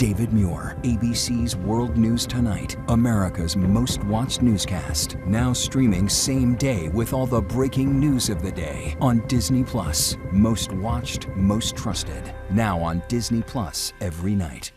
David Muir, ABC's World News Tonight, America's most watched newscast. Now streaming same day with all the breaking news of the day on Disney Plus. Most watched, most trusted. Now on Disney Plus every night.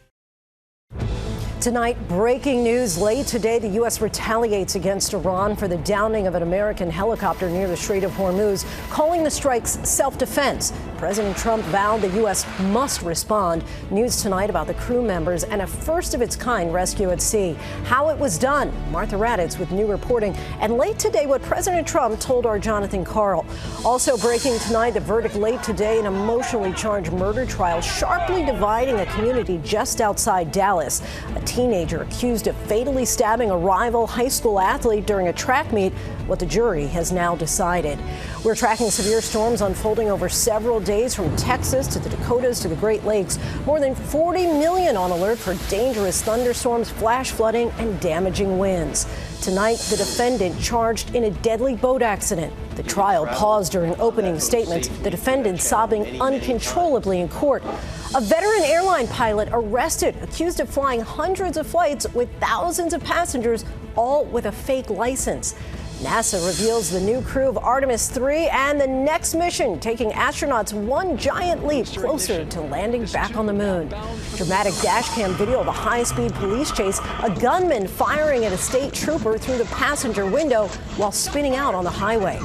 Tonight, breaking news. Late today, the U.S. retaliates against Iran for the downing of an American helicopter near the Strait of Hormuz, calling the strikes self-defense. President Trump vowed the U.S. must respond. News tonight about the crew members and a first-of-its-kind rescue at sea. How it was done. Martha Raddatz with new reporting. And late today, what President Trump told our Jonathan Karl. Also breaking tonight, the verdict late today, an emotionally charged murder trial sharply dividing a community just outside Dallas. A teenager accused of fatally stabbing a rival high school athlete during a track meet, what the jury has now decided. We're tracking severe storms unfolding over several days from Texas to the Dakotas to the Great Lakes. More than 40 million on alert for dangerous thunderstorms, flash flooding, and damaging winds. Tonight, the defendant charged in a deadly boat accident. The trial paused during opening statements, the defendant sobbing uncontrollably in court. A veteran airline pilot arrested, accused of flying hundreds of flights with thousands of passengers, all with a fake license. NASA reveals the new crew of Artemis 3 and the next mission, taking astronauts one giant leap closer to landing back on the moon. Dramatic dashcam video of a high-speed police chase, a gunman firing at a state trooper through the passenger window while spinning out on the highway.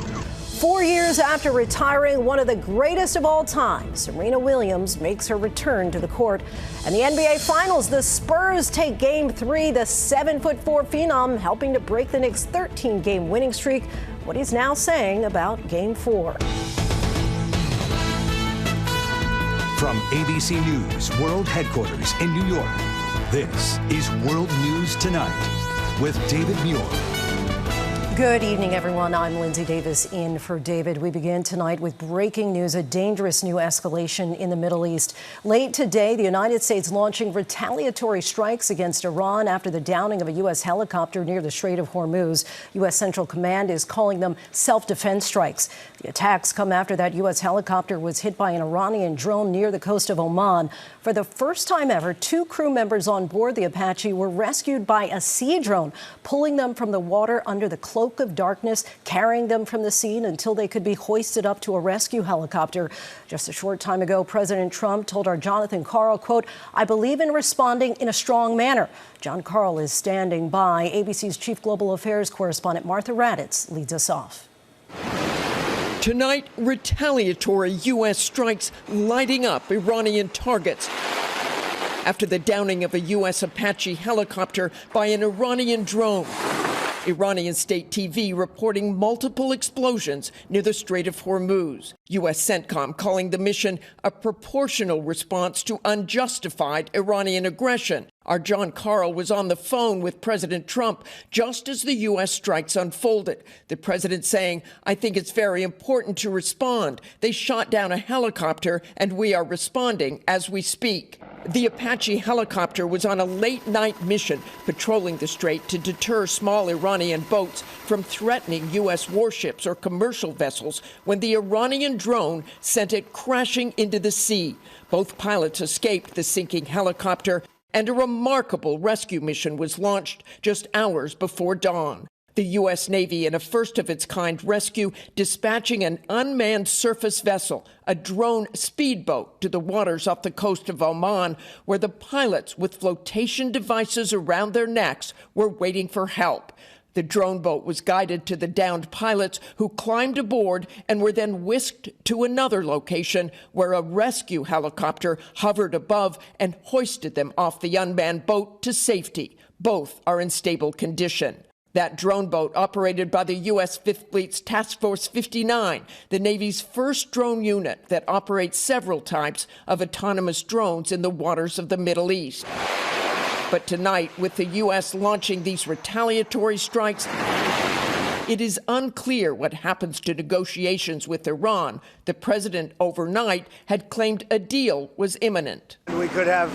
4 years after retiring, one of the greatest of all time, Serena Williams makes her return to the court. And the NBA Finals, the Spurs take Game 3, the 7'4" phenom helping to break the Knicks' 13-game winning streak. What he's now saying about Game 4. From ABC News World Headquarters in New York, this is World News Tonight with David Muir. Good evening, everyone. I'm Lindsay Davis in for David. We begin tonight with breaking news, a dangerous new escalation in the Middle East. Late today, the United States launching retaliatory strikes against Iran after the downing of a U.S. helicopter near the Strait of Hormuz. U.S. Central Command is calling them self-defense strikes. The attacks come after that U.S. helicopter was hit by an Iranian drone near the coast of Oman. For the first time ever, 2 crew members on board the Apache were rescued by a sea drone, pulling them from the water under the cloak of darkness, carrying them from the scene until they could be hoisted up to a rescue helicopter. Just a short time ago, President Trump told our Jonathan Karl, quote, "I believe in responding in a strong manner." John Karl is standing by. ABC's chief global affairs correspondent Martha Raddatz leads us off. Tonight, retaliatory U.S. strikes lighting up Iranian targets after the downing of a U.S. Apache helicopter by an Iranian drone. Iranian state TV reporting multiple explosions near the Strait of Hormuz. U.S. CENTCOM calling the mission a proportional response to unjustified Iranian aggression. Our John Karl was on the phone with President Trump just as the U.S. strikes unfolded. The president saying, "I think it's very important to respond. They shot down a helicopter and we are responding as we speak." The Apache helicopter was on a late-night mission patrolling the strait to deter small Iranian boats from threatening U.S. warships or commercial vessels when the Iranian drone sent it crashing into the sea. Both pilots escaped the sinking helicopter, and a remarkable rescue mission was launched just hours before dawn. The U.S. Navy in a first-of-its-kind rescue dispatching an unmanned surface vessel, a drone speedboat, to the waters off the coast of Oman, where the pilots with flotation devices around their necks were waiting for help. The drone boat was guided to the downed pilots, who climbed aboard and were then whisked to another location where a rescue helicopter hovered above and hoisted them off the unmanned boat to safety. Both are in stable condition. That drone boat, operated by the U.S. Fifth Fleet's Task Force 59, the Navy's first drone unit that operates several types of autonomous drones in the waters of the Middle East. But tonight, with the U.S. launching these retaliatory strikes, it is unclear what happens to negotiations with Iran. The president overnight had claimed a deal was imminent. We could have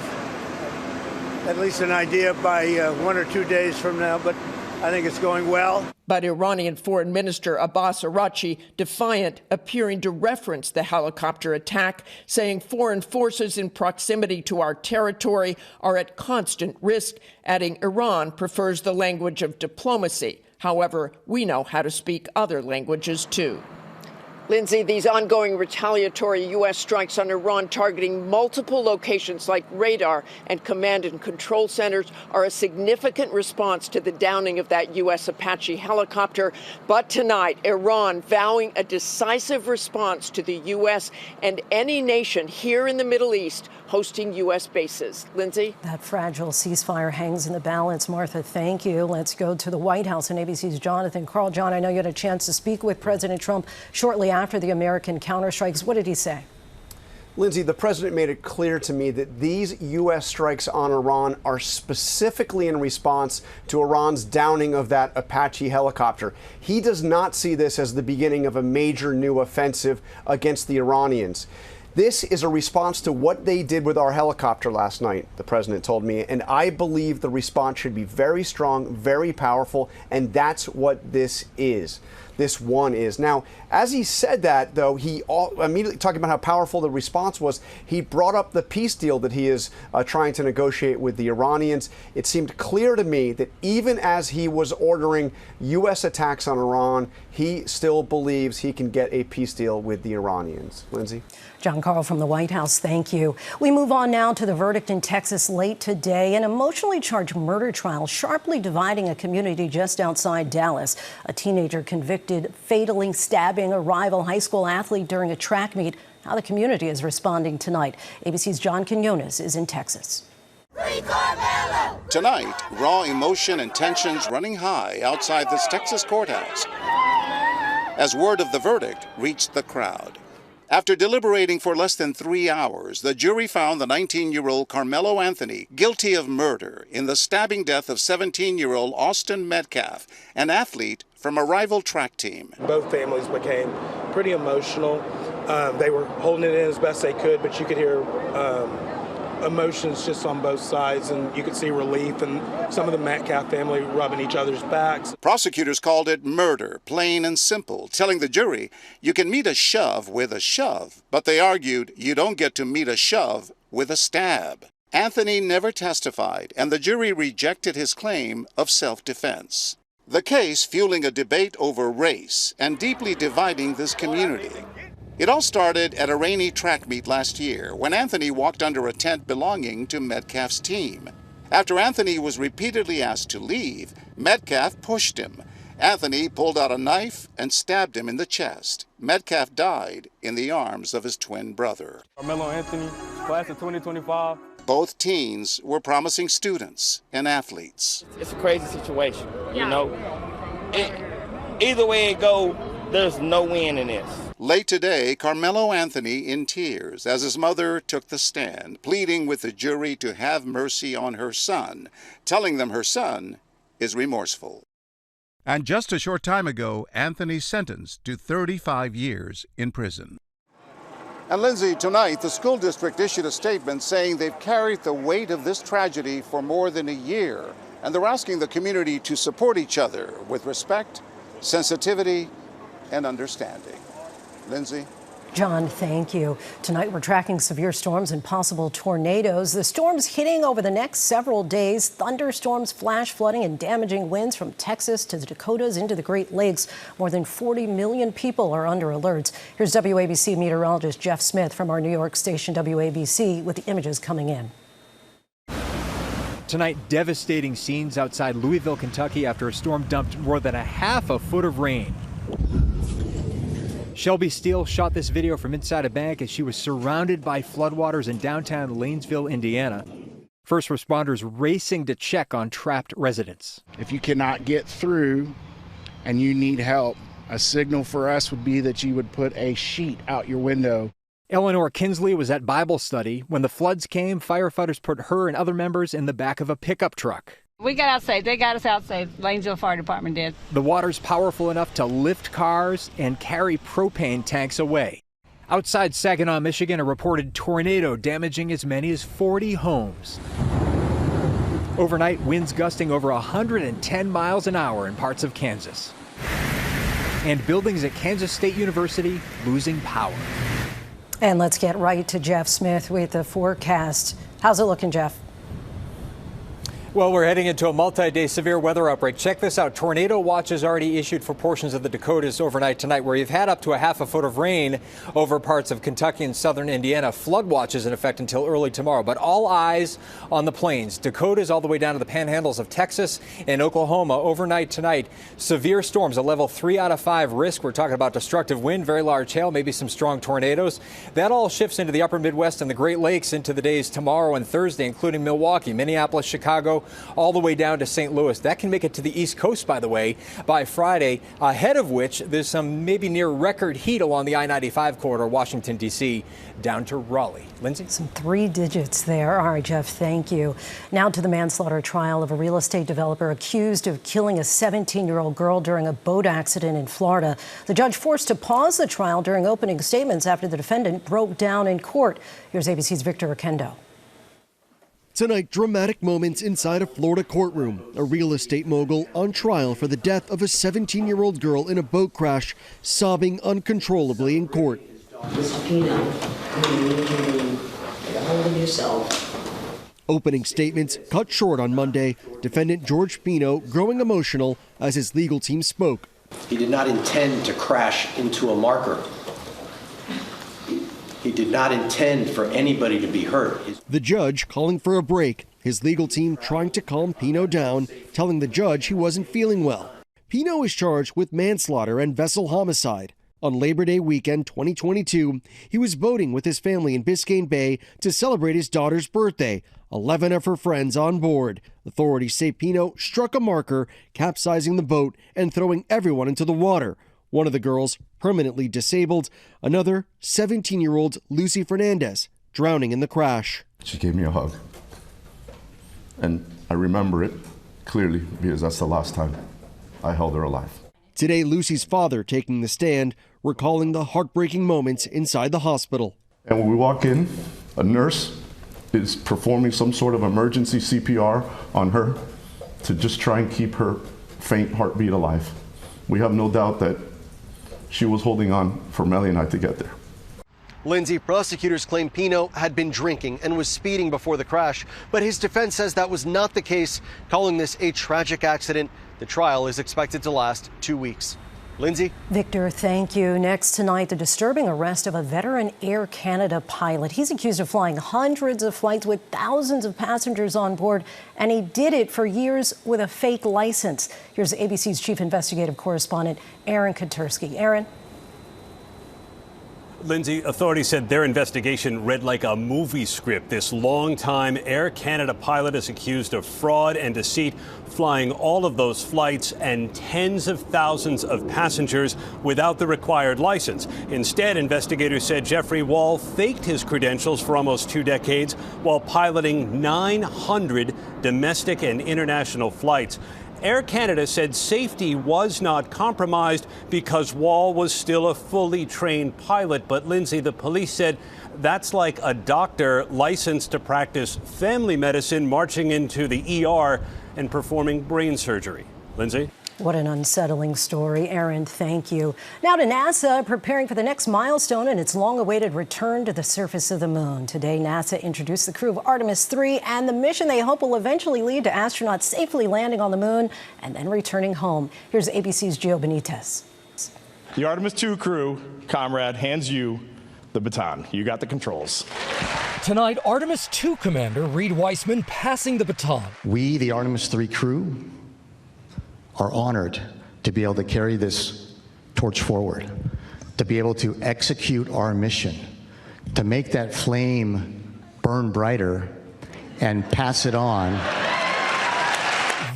at least an idea by 1 or 2 days from now, but I think it's going well. But Iranian Foreign Minister Abbas Araghchi, defiant, appearing to reference the helicopter attack, saying foreign forces in proximity to our territory are at constant risk, adding Iran prefers the language of diplomacy. However, we know how to speak other languages, too. Lindsay, these ongoing retaliatory U.S. strikes on Iran targeting multiple locations like radar and command and control centers are a significant response to the downing of that U.S. Apache helicopter. But tonight, Iran vowing a decisive response to the U.S. and any nation here in the Middle East hosting U.S. bases. Lindsay? That fragile ceasefire hangs in the balance. Martha, thank you. Let's go to the White House and ABC's Jonathan Karl. John, I know you had a chance to speak with President Trump shortly after the American counterstrikes. What did he say? Lindsay, the president made it clear to me that these U.S. strikes on Iran are specifically in response to Iran's downing of that Apache helicopter. He does not see this as the beginning of a major new offensive against the Iranians. This is a response to what they did with our helicopter last night, the president told me, and I believe the response should be very strong, very powerful, and that's what this is. This one is. Now, as he said that, though, he immediately talking about how powerful the response was, he brought up the peace deal that he is trying to negotiate with the Iranians. It seemed clear to me that even as he was ordering U.S. attacks on Iran, he still believes he can get a peace deal with the Iranians. Lindsay? John Karl from the White House, thank you. We move on now to the verdict in Texas late today. An emotionally charged murder trial sharply dividing a community just outside Dallas. A teenager convicted fatally stabbing a rival high school athlete during a track meet. How the community is responding tonight. ABC's John Quinones is in Texas. Tonight, raw emotion and tensions running high outside this Texas courthouse as word of the verdict reached the crowd. After deliberating for less than 3 hours, the jury found the 19-year-old Carmelo Anthony guilty of murder in the stabbing death of 17-year-old Austin Metcalf, an athlete from a rival track team. Both families became pretty emotional. They were holding it in as best they could, but you could hear emotions just on both sides, and you could see relief and some of the Metcalf family rubbing each other's backs. Prosecutors called it murder, plain and simple, telling the jury you can meet a shove with a shove, but they argued you don't get to meet a shove with a stab. Anthony never testified, and the jury rejected his claim of self-defense. The case fueling a debate over race and deeply dividing this community. It all started at a rainy track meet last year when Anthony walked under a tent belonging to Metcalf's team. After Anthony was repeatedly asked to leave, Metcalf pushed him. Anthony pulled out a knife and stabbed him in the chest. Metcalf died in the arms of his twin brother. Carmelo Anthony, class of 2025. Both teens were promising students and athletes. It's a crazy situation, you know. Either way it goes, there's no win in this. Late today, Carmelo Anthony in tears as his mother took the stand, pleading with the jury to have mercy on her son, telling them her son is remorseful. And just a short time ago, Anthony sentenced to 35 years in prison. And Lindsay, tonight the school district issued a statement saying they've carried the weight of this tragedy for more than a year, and they're asking the community to support each other with respect, sensitivity, and understanding. Lindsay? John, thank you. Tonight we're tracking severe storms and possible tornadoes. The storms hitting over the next several days. Thunderstorms, flash flooding, and damaging winds from Texas to the Dakotas into the Great Lakes. More than 40 million people are under alerts. Here's WABC meteorologist Jeff Smith from our New York station WABC with the images coming in. Tonight, devastating scenes outside Louisville, Kentucky after a storm dumped more than a half a foot of rain. Shelby Steele shot this video from inside a bank as she was surrounded by floodwaters in downtown Lanesville, Indiana. First responders racing to check on trapped residents. If you cannot get through and you need help, a signal for us would be that you would put a sheet out your window. Eleanor Kinsley was at Bible study. When the floods came, firefighters put her and other members in the back of a pickup truck. We got out safe. They got us out safe. Lanesville Fire Department did. The water's powerful enough to lift cars and carry propane tanks away. Outside Saginaw, Michigan, a reported tornado damaging as many as 40 homes. Overnight, winds gusting over 110 miles an hour in parts of Kansas. And buildings at Kansas State University losing power. And let's get right to Jeff Smith with the forecast. How's it looking, Jeff? Well, we're heading into a multi-day severe weather outbreak. Check this out. Tornado watches already issued for portions of the Dakotas overnight tonight, where you've had up to a half a foot of rain over parts of Kentucky and southern Indiana. Flood watches in effect until early tomorrow. But all eyes on the plains. Dakotas all the way down to the panhandles of Texas and Oklahoma overnight tonight. Severe storms, a level 3 out of 5 risk. We're talking about destructive wind, very large hail, maybe some strong tornadoes. That all shifts into the upper Midwest and the Great Lakes into the days tomorrow and Thursday, including Milwaukee, Minneapolis, Chicago, all the way down to St. Louis. That can make it to the East Coast, by the way, by Friday, ahead of which there's some maybe near record heat along the I-95 corridor, Washington, D.C., down to Raleigh. Lindsay? Some 3 digits there. All right, Jeff, thank you. Now to the manslaughter trial of a real estate developer accused of killing a 17-year-old girl during a boat accident in Florida. The judge forced to pause the trial during opening statements after the defendant broke down in court. Here's ABC's Victor Oquendo. Tonight, dramatic moments inside a Florida courtroom. A real estate mogul on trial for the death of a 17-year-old girl in a boat crash, sobbing uncontrollably in court. Opening statements cut short on Monday. Defendant George Pino growing emotional as his legal team spoke. He did not intend to crash into a marker. He did not intend for anybody to be hurt. The judge calling for a break. His legal team trying to calm Pino down, telling the judge he wasn't feeling well. Pino is charged with manslaughter and vessel homicide. On Labor Day weekend 2022, he was boating with his family in Biscayne Bay to celebrate his daughter's birthday. 11 of her friends on board. Authorities say Pino struck a marker, capsizing the boat and throwing everyone into the water. One of the girls permanently disabled. Another, 17-year-old Lucy Fernandez, drowning in the crash. She gave me a hug. And I remember it clearly because that's the last time I held her alive. Today, Lucy's father taking the stand, recalling the heartbreaking moments inside the hospital. And when we walk in, a nurse is performing some sort of emergency CPR on her to just try and keep her faint heartbeat alive. We have no doubt that she was holding on for Melly and I to get there. Lindsay, prosecutors claim Pino had been drinking and was speeding before the crash, but his defense says that was not the case, calling this a tragic accident. The trial is expected to last 2 weeks. Lindsay? Victor, thank you. Next tonight, the disturbing arrest of a veteran Air Canada pilot. He's accused of flying hundreds of flights with thousands of passengers on board, and he did it for years with a fake license. Here's ABC's chief investigative correspondent, Aaron Katersky. Aaron? Lindsay, authorities said their investigation read like a movie script. This longtime Air Canada pilot is accused of fraud and deceit, flying all of those flights and tens of thousands of passengers without the required license. Instead, investigators said Jeffrey Wall faked his credentials for almost 2 decades while piloting 900 domestic and international flights. Air Canada said safety was not compromised because Wall was still a fully trained pilot. But Lindsay, the police said that's like a doctor licensed to practice family medicine marching into the ER and performing brain surgery. Lindsay? What an unsettling story. Aaron, thank you. Now to NASA, preparing for the next milestone in its long-awaited return to the surface of the moon. Today, NASA introduced the crew of Artemis 3 and the mission they hope will eventually lead to astronauts safely landing on the moon and then returning home. Here's ABC's Gio Benitez. The Artemis 2 crew, comrade, hands you the baton. You got the controls. Tonight, Artemis 2 Commander Reed Weissman passing the baton. We, the Artemis 3 crew, are honored to be able to carry this torch forward, to be able to execute our mission, to make that flame burn brighter and pass it on.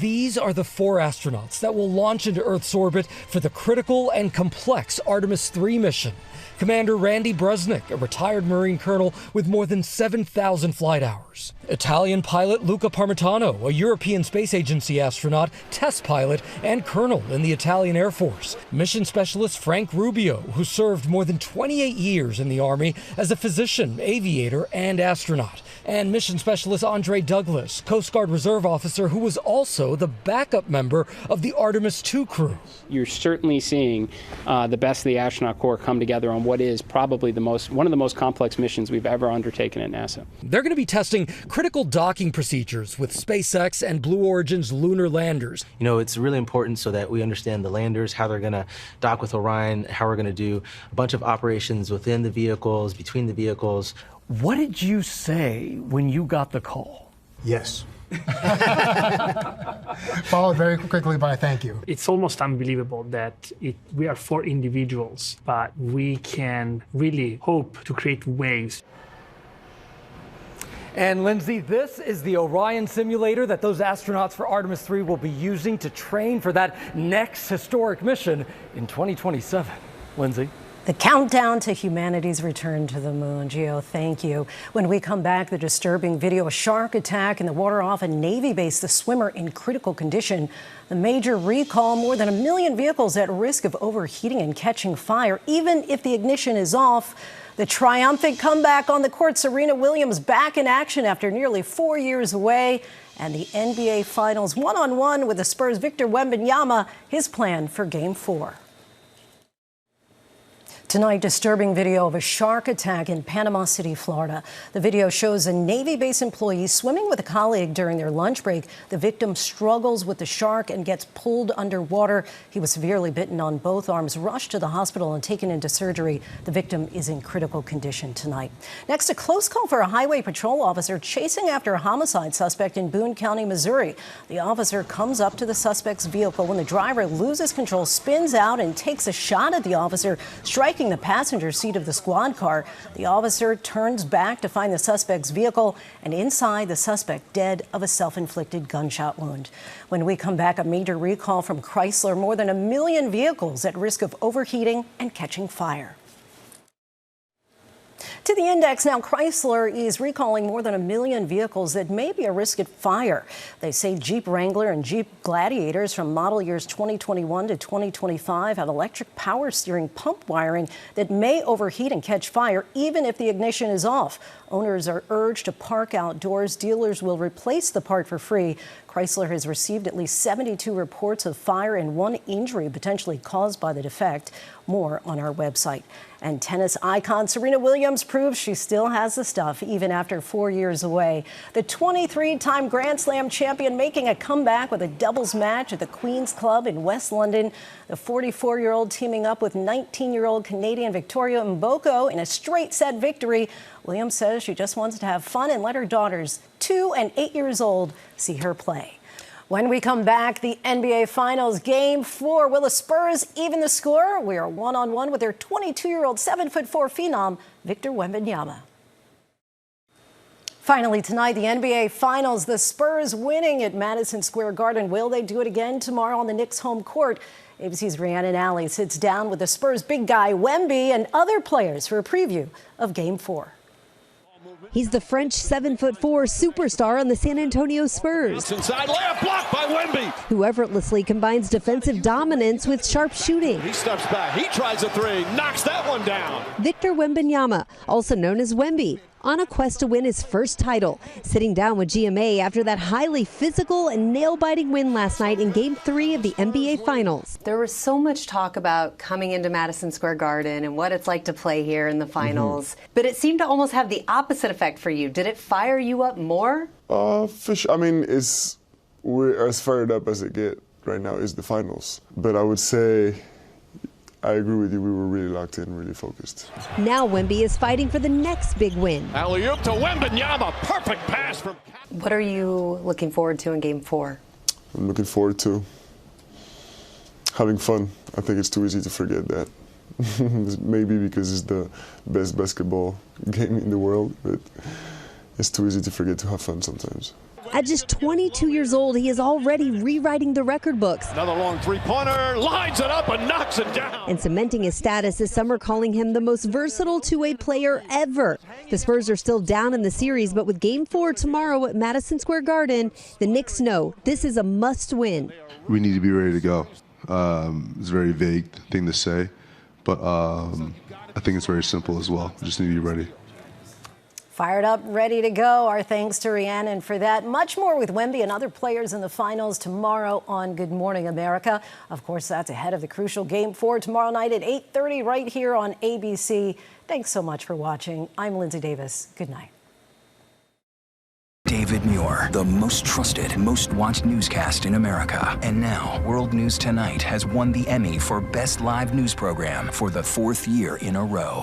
These are the 4 astronauts that will launch into Earth's orbit for the critical and complex Artemis 3 mission. Commander Randy Breznik, a retired Marine colonel with more than 7,000 flight hours. Italian pilot Luca Parmitano, a European Space Agency astronaut, test pilot, and colonel in the Italian Air Force. Mission specialist Frank Rubio, who served more than 28 years in the Army as a physician, aviator, and astronaut. And mission specialist Andre Douglas, Coast Guard Reserve officer who was also the backup member of the Artemis 2 crew. You're certainly seeing the best of the astronaut corps come together on what is probably one of the most complex missions we've ever undertaken at NASA. They're going to be testing critical docking procedures with SpaceX and Blue Origin's lunar landers. You know, it's really important so that we understand the landers, how they're going to dock with Orion, how we're going to do a bunch of operations within the vehicles, between the vehicles. What did you say when you got the call? Yes. Followed very quickly by thank you. It's almost unbelievable that we are 4 individuals, but we can really hope to create waves. And Lindsay, this is the Orion simulator that those astronauts for Artemis 3 will be using to train for that next historic mission in 2027. Lindsay. The countdown to humanity's return to the moon. Gio, thank you. When we come back, the disturbing video, a shark attack in the water off a Navy base, the swimmer in critical condition. The major recall, more than 1 million vehicles at risk of overheating and catching fire, even if the ignition is off. The triumphant comeback on the court, Serena Williams back in action after nearly 4 years away. And the NBA Finals one-on-one with the Spurs' Victor Wembanyama, his plan for Game 4. Tonight, disturbing video of a shark attack in Panama City, Florida. The video shows a Navy base employee swimming with a colleague during their lunch break. The victim struggles with the shark and gets pulled underwater. He was severely bitten on both arms, rushed to the hospital and taken into surgery. The victim is in critical condition tonight. Next, a close call for a highway patrol officer chasing after a homicide suspect in Boone County, Missouri. The officer comes up to the suspect's vehicle when the driver loses control, spins out and takes a shot at the officer, striking the passenger seat of the squad car. The officer turns back to find the suspect's vehicle, and inside, the suspect dead of a self-inflicted gunshot wound. When we come back, a major recall from Chrysler, more than 1 million vehicles at risk of overheating and catching fire. To the index now, Chrysler is recalling more than 1 million vehicles that may be a risk at fire. They say Jeep Wrangler and Jeep Gladiators from model years 2021 to 2025 have electric power steering pump wiring that may overheat and catch fire even if the ignition is off. Owners are urged to park outdoors. Dealers will replace the part for free. Chrysler has received at least 72 reports of fire and 1 injury potentially caused by the defect. More on our website. And tennis icon Serena Williams proves she still has the stuff even after 4 years away. The 23-time Grand Slam champion making a comeback with a doubles match at the Queen's Club in West London. The 44-year-old teaming up with 19-year-old Canadian Victoria Mboko in a straight set victory. Williams says she just wants to have fun and let her daughters, 2 and 8 years old, see her play. When we come back, the NBA Finals Game 4. Will the Spurs even the score? We are one-on-one with their 22-year-old 7'4" phenom, Victor Wembanyama. Finally tonight, the NBA Finals. The Spurs winning at Madison Square Garden. Will they do it again tomorrow on the Knicks' home court? ABC's Rhiannon Alley sits down with the Spurs' big guy, Wemby, and other players for a preview of Game 4. He's the French 7'4" superstar on the San Antonio Spurs. Inside layup blocked by Wemby, who effortlessly combines defensive dominance with sharp shooting. He steps back, he tries a three, knocks that one down. Victor Wembanyama, also known as Wemby, on a quest to win his first title, sitting down with GMA after that highly physical and nail-biting win last night in Game 3 of the NBA Finals. There was so much talk about coming into Madison Square Garden and what it's like to play here in the finals, but it seemed to almost have the opposite effect for you. Did it fire you up more? For sure. I mean, we're as fired up as it get right now is the finals, but I would say I agree with you. We were really locked in, really focused. Now Wemby is fighting for the next big win. Alley-oop to Wembanyama. Perfect pass from... What are you looking forward to in Game 4? I'm looking forward to having fun. I think it's too easy to forget that. Maybe because it's the best basketball game in the world, but it's too easy to forget to have fun sometimes. At just 22 years old, he is already rewriting the record books. Another long three-pointer, lines it up and knocks it down. And cementing his status this summer, calling him the most versatile two-way player ever. The Spurs are still down in the series, but with Game 4 tomorrow at Madison Square Garden, the Knicks know this is a must-win. We need to be ready to go. It's a very vague thing to say, but I think it's very simple as well. We just need to be ready. Fired up, ready to go. Our thanks to Rhiannon for that. Much more with Wemby and other players in the finals tomorrow on Good Morning America. Of course, that's ahead of the crucial Game 4 tomorrow night at 8:30 right here on ABC. Thanks so much for watching. I'm Lindsay Davis. Good night. David Muir, the most trusted, most watched newscast in America. And now, World News Tonight has won the Emmy for Best Live News Program for the 4th year in a row.